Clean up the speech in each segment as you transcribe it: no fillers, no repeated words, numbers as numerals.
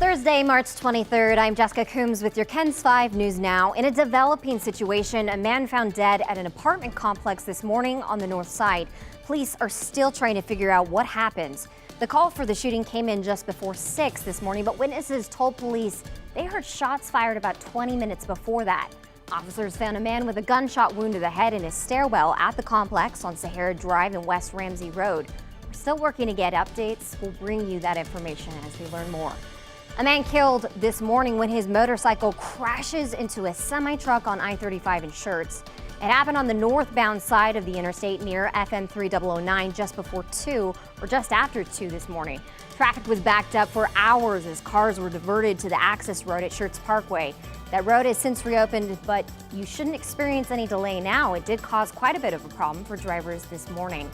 Thursday, March 23rd. I'm Jessica Coombs with your KENS 5 News Now. In a developing situation, a man found dead at an apartment complex this morning on the north side. Police are still trying to figure out what happened. The call for the shooting came in just before 6 this morning, but witnesses told police they heard shots fired about 20 minutes before that. Officers found a man with a gunshot wound to the head in his stairwell at the complex on Sahara Drive and West Ramsey Road. We're still working to get updates. We'll bring you that information as we learn more. A man killed this morning when his motorcycle crashes into a semi-truck on I-35 in Schertz. It happened on the northbound side of the interstate near FM 3009 just before 2 or just after 2 this morning. Traffic was backed up for hours as cars were diverted to the access road at Schertz Parkway. That road has since reopened, but you shouldn't experience any delay now. It did cause quite a bit of a problem for drivers this morning.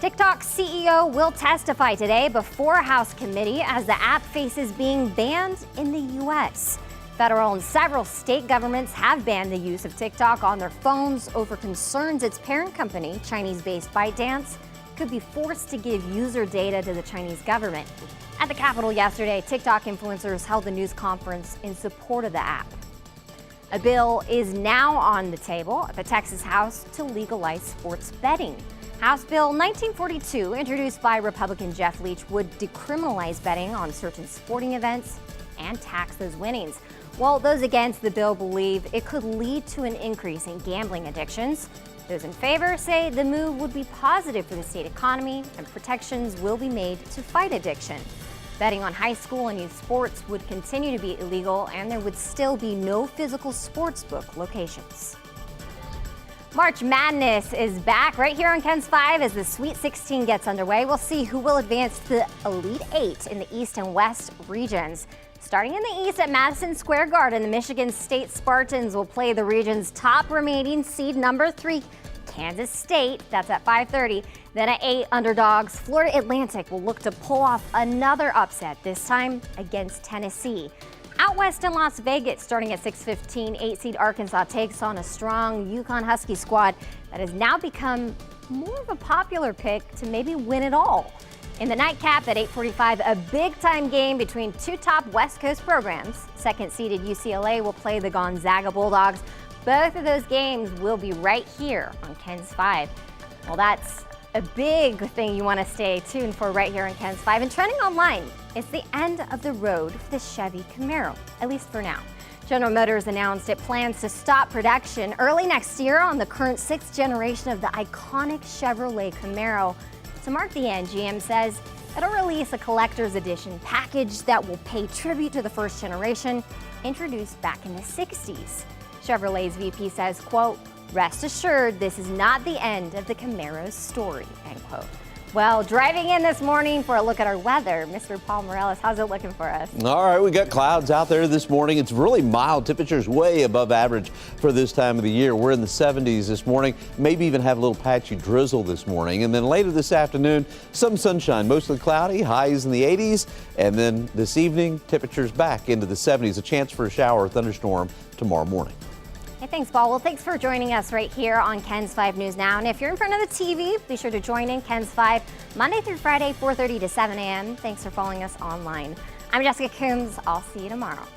TikTok's CEO will testify today before a House committee as the app faces being banned in the U.S. Federal and several state governments have banned the use of TikTok on their phones over concerns its parent company, Chinese-based ByteDance, could be forced to give user data to the Chinese government. At the Capitol yesterday, TikTok influencers held a news conference in support of the app. A bill is now on the table at the Texas House to legalize sports betting. House Bill 1942, introduced by Republican Jeff Leach, would decriminalize betting on certain sporting events and tax those winnings. While those against the bill believe it could lead to an increase in gambling addictions, those in favor say the move would be positive for the state economy and protections will be made to fight addiction. Betting on high school and youth sports would continue to be illegal, and there would still be no physical sportsbook locations. March Madness is back right here on KENS 5 as the Sweet 16 gets underway. We'll see who will advance to the Elite 8 in the East and West regions. Starting in the East at Madison Square Garden, the Michigan State Spartans will play the region's top remaining seed number 3, Kansas State. That's at 5:30. Then at 8, underdogs Florida Atlantic will look to pull off another upset, this time against Tennessee. Out west in Las Vegas, starting at 6:15, 8-seed Arkansas takes on a strong UConn Husky squad that has now become more of a popular pick to maybe win it all. In the nightcap at 8:45, a big-time game between two top West Coast programs. Second-seeded UCLA will play the Gonzaga Bulldogs. Both of those games will be right here on KENS 5. Well, that's a big thing you want to stay tuned for right here on KENS 5. And trending online, it's the end of the road for the Chevy Camaro, at least for now. General Motors announced it plans to stop production early next year on the current 6th generation of the iconic Chevrolet Camaro. To mark the end, GM says it'll release a collector's edition package that will pay tribute to the first generation, introduced back in the 60s. Chevrolet's VP says, quote, "Rest assured, this is not the end of the Camaro's story," end quote. Well, driving in this morning for a look at our weather, Mr. Paul Morales, how's it looking for us? All right, we got clouds out there this morning. It's really mild. Temperatures way above average for this time of the year. We're in the 70s this morning, maybe even have a little patchy drizzle this morning. And then later this afternoon, some sunshine, mostly cloudy, highs in the 80s. And then this evening, temperatures back into the 70s. A chance for a shower or thunderstorm tomorrow morning. Hey, thanks, Paul. Well, thanks for joining us right here on KENS 5 News Now. And if you're in front of the TV, be sure to join in KENS 5 Monday through Friday, 4:30 to 7 a.m. Thanks for following us online. I'm Jessica Coombs. I'll see you tomorrow.